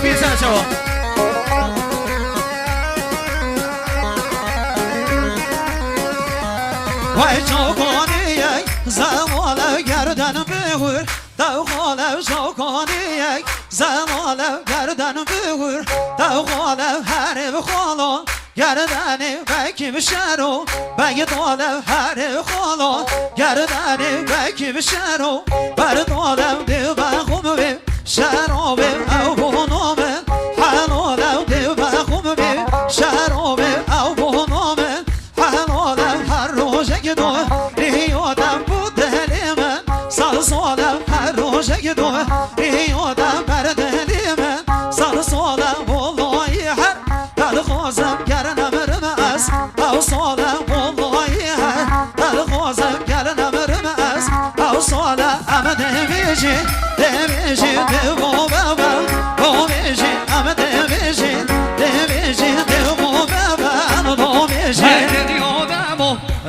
بيسان شو وای چوکانی زماله گردن بگور دوخاله چوکانی زماله گردن بگور دوخاله هر بخالا گردن بکی بشرو بگی داله هر خالا گردن بکی بشرو بر داله دیو بخوم بی شرابه او بونامه حلاله دیو بخوم بی شرابه او بونامه حلاله هر روزه که دو یادم بود دلی من سال سالم هر روزه که دو یادم بر دلی من سال سالم والله هر دل خوازم گرنم رم از او سالم والله هر دل خوازم گرنم رم از او سالم اما دمیجی دمیجی دیو بابا دمیجی اما دمیجی دمیجی دیو بابا دمیجی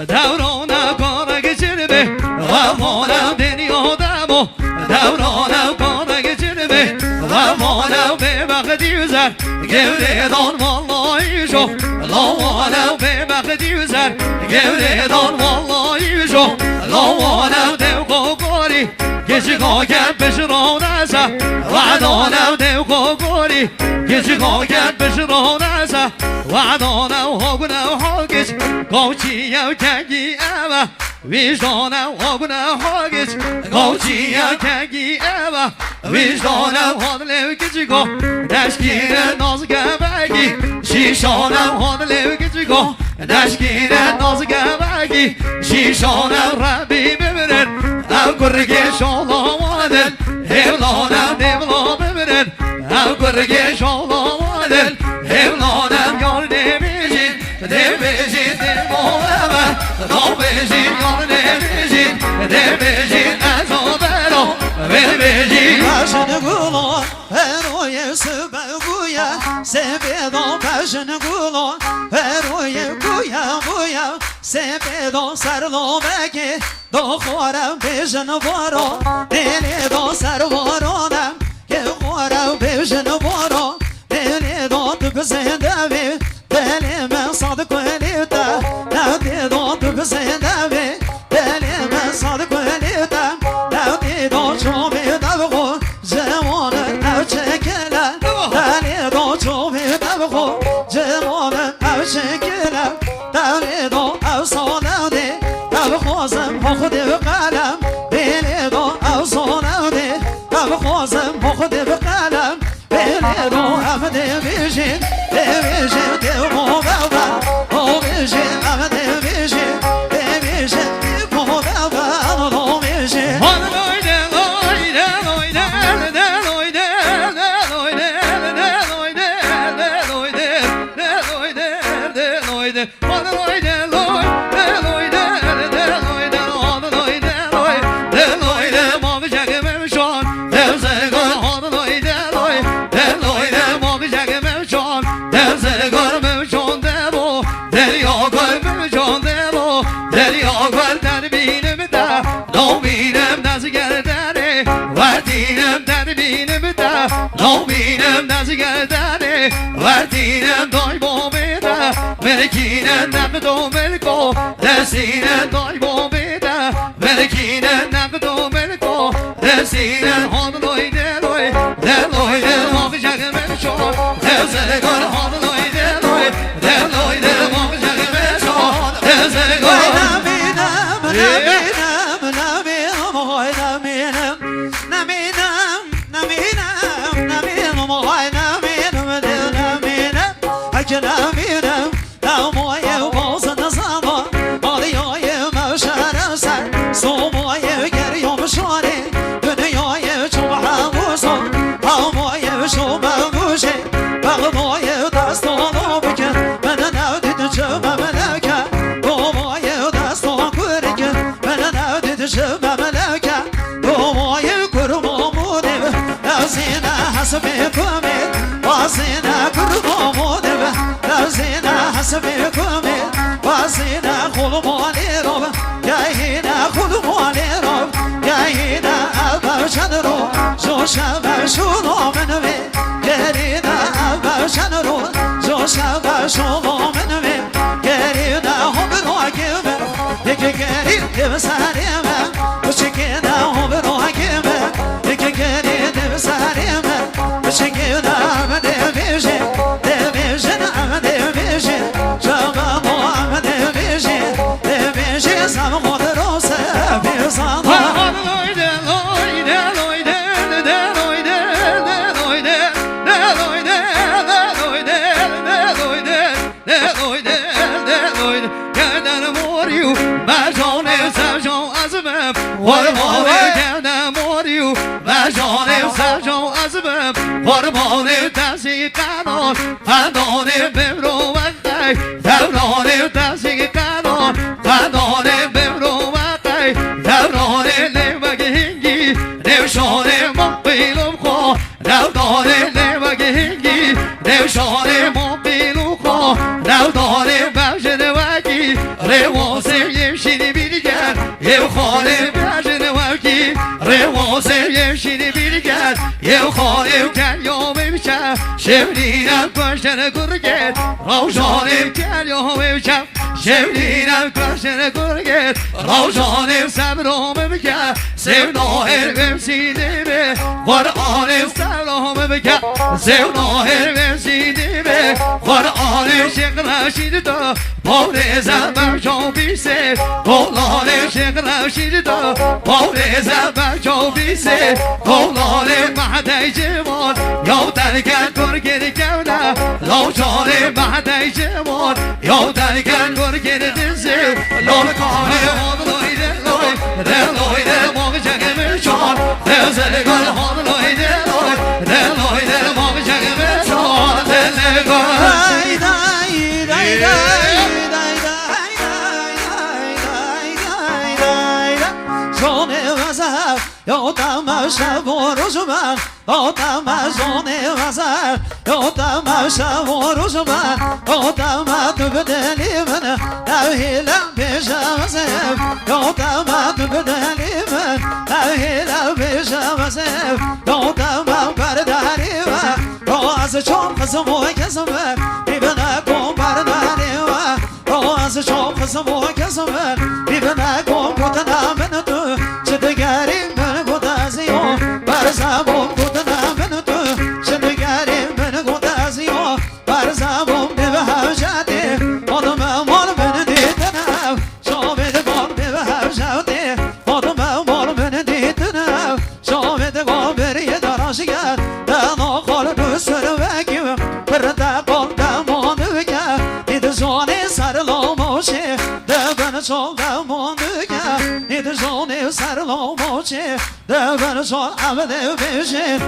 دورانم کار geçirme Vamonam deniyordam Devranım kara geçirme Vamonam be bakti yüzer Gevredan vallahi çok Lavanam be bakti yüzer Gevredan vallahi çok Lavanam dev kokori Geçi koken peşin oynasa Vadanam dev kokori Geçi koken peşin oynasa Vadanam hogunam hogiç Koçiya kengi eva Vicdanam hogunam hogiç Koçiya kengi eva Vicdanam hodlev geçiko Deşkine naz gebegi Şişanam hodlev geçiko Deşkine naz gebegi Şişanam Rabbi bimirin Ev kurgeş olamaden Evlanam evlan bimirin Ev kurgeş olamaden Evlanam yar demecin Demecin demolama Demecin yar demecin Demecin ezobero Vermecin Başını kula Her oye sübe kuya Sebedo başını kula Her oye kuya kuya Sebedo sarlo beki Dokhora bejını varo Deli do sarvarona Yekhora bejını varo Deli do tübüzendevi Deli men sadık velita Navdi do tübüzendevi Deli men sadık velita Navdi do çobi davgu Cemanın ev çekiler Deli do çobi davgu Cemanın ev çekiler Deli do ev salavdi Ev khozım hokhdi bqalem Deli do ev salavdi Ev khozım hokhdi bqalem Deli do ev devijin Devijin dev baba Devijin ev devijin Devijin dev baba Devijin Loyde loyde loyde loyde loyde loyde loyde loyde loyde loyde Nominem nazi gerdane Vertinem doy bomeda Melekine nem do melko Desine doy bomeda Melekine nem do melko Desine hon loy deloy Deloy deloy jagem melcho Desine gor hon loy deloy Deloy deloy jagem melcho Desine gor Naminem naminem naminem hoy naminem Naminem naminem naminem hoy naminem naminem Naminem namoye bozun zaman Alıyayım evşere sen Somoye geriyorum şari Dünyayı çubuğamuzun Almoye şubamuşe Bağmoye dastonu bükün Benden evdidi çömemeleke Domoye dastonu kurikün Benden evdidi çömemeleke Domoye kurmamu dev Evzine hasbi kumit Vazine kurmamu dev Evzine hasbi kumit Vazine kulumu alirob Yahine kulumu alirob Yahine evber çadro Joşa ver şunu menvi Geri شب شما منم گری نه هم براکم یک گری دم سریم بچه نه هم براکم یک گری دم سریم بچه نه من دمیشه دمیشه نه دمیشه شب ما دمیشه دمیشه سام خود روسه بیزان قربان دستی قنان فدان بمرو وقتی دوران دستی قنان فدان بمرو وقتی دوران نمک هنگی نوشان مقبیلم خواه دوران نمک هنگی نوشان مقبیلم خواه دوران بخشن وکی رواسه یمشینی بیرگر یو خانه بخشن وکی رواسه یمشینی بیرگر یو خانه شبنینم کشتن گرگت روشانم کلیوم بکم شبنینم کشتن گرگت روشانم صبرام بکم سبناهر بمسیده به قرآنم صبرام بکم سبناهر بمسیده به قرآنم شکلشید دا پاورزم برچو بیسه قولانم شکلشید دا پاورزم برچو بیسه قولانم مهدی جوان یادن کن گرگه کونه لوچانه بعدی جوان یادن کن گرگه دزه لول کامه هاد لویده لوی لویده موقع جگه میشان دزه گل هاد لویده لوی لویده موقع جگه میشان دزه گل دای دای دای دای دای جونه وزه یادم شب و روز من یادم جونه وزه یادم شب و روز من یادم تو به دلی من نهیلم پیش وزه یادم تو به دلی من نهیلم پیش وزه یادم برداری من راز چون قسم و کسم بیبنه کن برداری من راز چون قسم و کسم بیبنه کن کتنم من تو چه دگری من گدازیو برزمون کتنم من تو چه دگری من گدازیو برزمون به هوجاده آدم مال من دیدنم شامد مال به هوجاده آدم مال من دیدنم شامد قام بری دراشگر دانا خال دوسر وکیم برده قام دمان بگم دید زانه سر لاموشه دبن چون دمان بگم دید زانه سر لاموشه دبن چون عمده بشین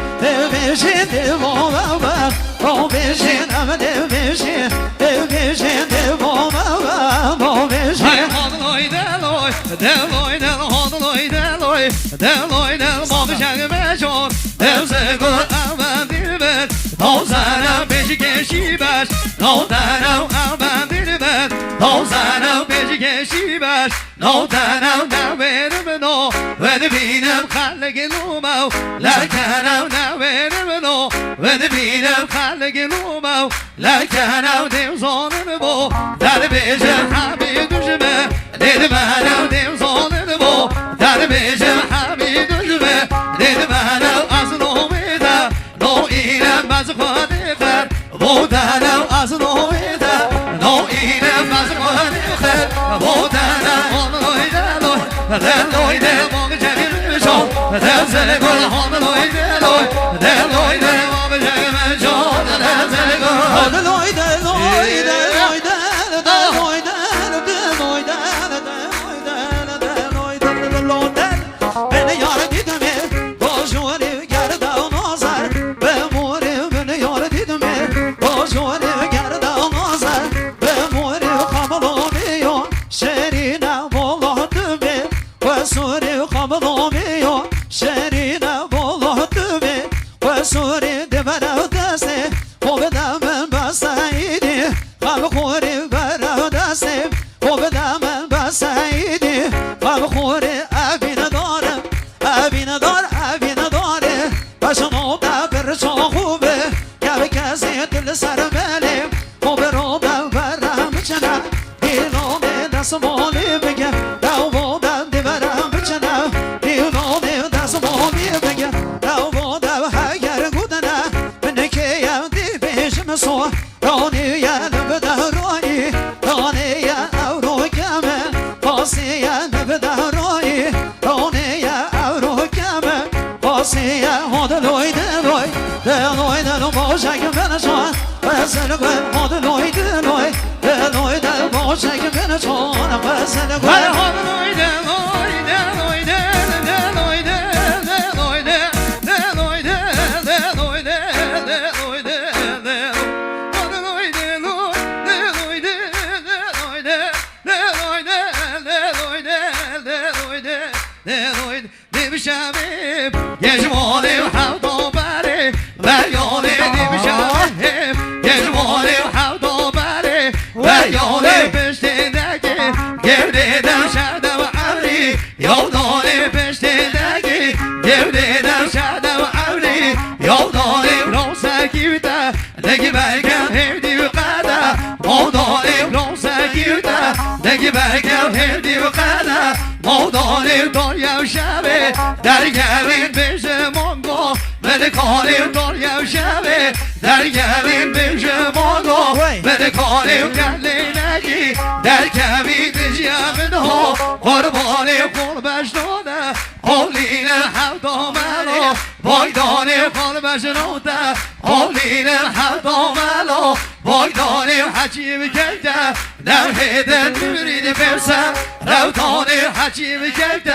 بشین دیوام اول با بشین عمده بشین بشین دیوام اول با بشین هادلوی دلوی دلوی دل هادلوی دلوی دلوی دل با بشن بشون دلزه گل اول دیلبت نوزنم بشی کشی بش نوزنم اول دیلبت نوزنم بشی کشی بش نوزنم نویرم نو ود بینم خلق نومو لکنم نویرم نو ود بینم خلق نومو لکنم دیوزانم بو در بیشم همی دوشمه دید منم دیوزانم بو در بیشم همی دوشمه دید منم از نومیدم نو اینم از خواهد خر بودنم از نومیدم نو اینم از خواهد خر بودنم آنوی دلوی دلوی دل موقع جمیر شد دلزه گل آنوی دلوی دلوی دل موقع جمیر شد دلزه گل دلوی دلوی دلوی دل دلوی دل دلوی دل دلوی دل دلوی دل دلوی دل beni yar didime boşuri gerdan nazar be muri beni yar didime boşuri gerdan nazar be muri kablomiyo şerine boladı be ve suri kablomiyo şerine boladı be ve suri de beravdase o bedamen basaydi kalkuri beravdase o bedamen basaydi kalkuri abine dare abine dare başına da bir çok خوبه که کسی دل سر ملی خوب smoli bege Davoda devaram bıçana Dilone da smoli bege Davoda hager gudana Meneke ya di beşim so Roni ya nebda roi Roni ya avro kame Pasi ya nebda roi Roni ya avro kame Pasi ya hodloy deloy Deloy delom boşa güvene son Vesele gwen hodloy deloy Deloy del boşa güvene son Vesele gwen hodloy deloy deloy deloy deloy deloy deloy deloy Şabib Gecmoli havdo bari Ve yoli dim şabib Gecmoli havdo bari Ve yoli peştindeki Gevdeden şada ve avri Yolda peştindeki Gevdeden şada ve avri Yolda rosa kivta Deki belgen hevdi ve kada Yolda rosa kivta Deki belgen hevdi ve kada Mağdalim dor yavşavi Dergevin bizim ongo Medikalim dor yavşavi Dergevin bizim ongo Medikalim gellineki Dergevin dizyamin ho Kurbanim kol beşnode Oline havdomelo Boydanim kol beşnode Oline havdomelo Boydanim hacim geldi Nevheden müridim evsem Ravdanim hacim geldi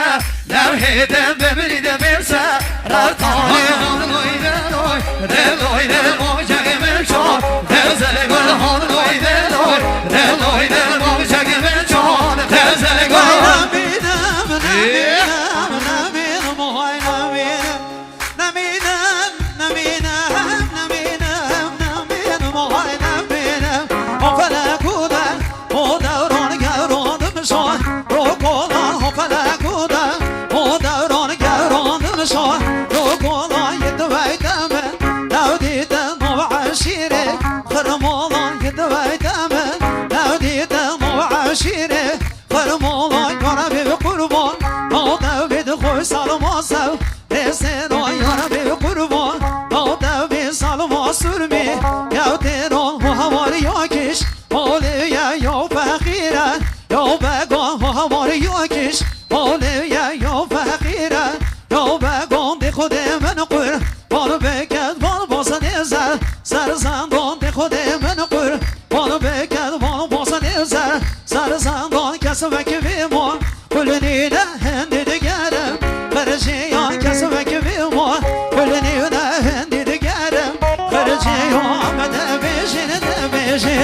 Nevheden müridim evsem Ravdanim Hodloy deloy Deloy deloy Çekimin çok Tezele gül hodloy deloy Deloy deloy Çekimin çok Tezele gül Naminam naminam naminam oy naminam Naminam naminam naminam naminam oy naminam O felakuda o davran gavranım son Rokolan o felakuda o davran gavranım son Rokolan yedivaytame Navdiden o aşire Kırmolan yedivaytame Navdiden o aşire Kırmolan yana bir kurban O davidi koy salma sev Desen o yana bir kurban O davidi salma sürmi Yavdir ol bu havar yakiş Oliye yo fakire Yo begon bu havar yakiş Oliye yo fakire Yo begon de kudemen kur Bal beket bal bosan ezer Serzandon de kudemen kur Bal beket bal bosan ezer Serzandon kesmek vimo Kulününe hendi de gerem Kırıcıya kesmek vimo Kulününe hendi de gerem Kırıcıya amede beşini de beşi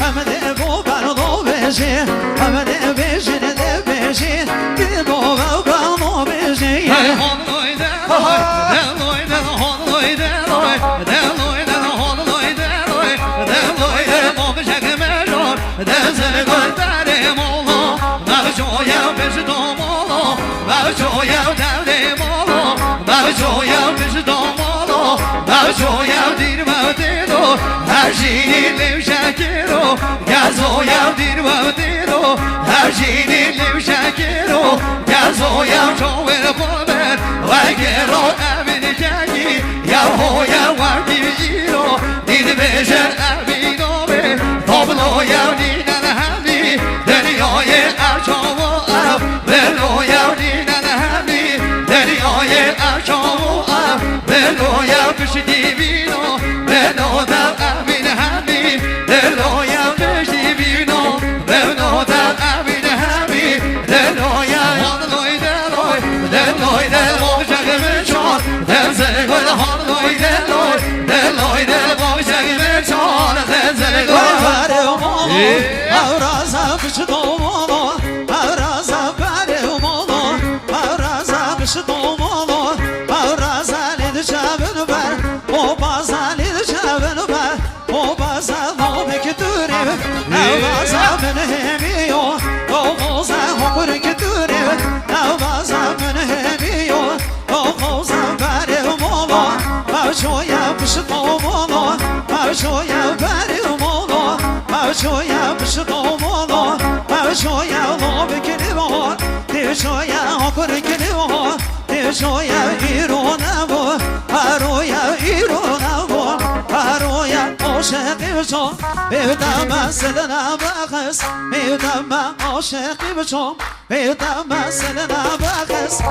Amede bu bardo beşi Amede beşini de beşi Bir bu bardo beşi Hodloy deloy Deloy deloy Hodloy deloy Deloy deloy Hodloy deloy Deloy deloy Çekimin çok Tezele gül derim oğlum Mevcuya bizi domolo Mevcuya devrim oğlum Mevcuya bizi domolo Mevcuya dirme dido Her şeyini levşekiro Gezoya dirme dido Her şeyini levşekiro Gezoya çoğer pomer Ve gero evini keki Yahoya var giro Didi beşer evino be Tobloya dinen hemi Deryoye erçovu av Veloya dinen hemi Deryoye erçovu av Veloya kışı divino Veloda evin hemi Derloya kışı divino Veloda evin hemi Derloya Hodloy deloy Deloy deloy Çekimin çok Tezele gül hodloy deloy Deloy deloy Çekimin çok Tezele gül Avraza kışı doğmalı Avraza berimolu Avraza kışı doğmalı Avraza lidi çevini ver O baza lidi çevini ver O baza no peki duri Avraza beni hemiyo O koza hokur ki duri Avraza beni hemiyo O koza berimolu Avşoya kışı doğmalı Avşoya berimolu Avşoya kışı doğmalı Avşoya شویا هکر کنیو شویا ایرونه بو هرویا ایرونه بو هرویا عاشقی بشم بیدم سلنا بخس بیدم عاشقی بشم بیدم سلنا بخس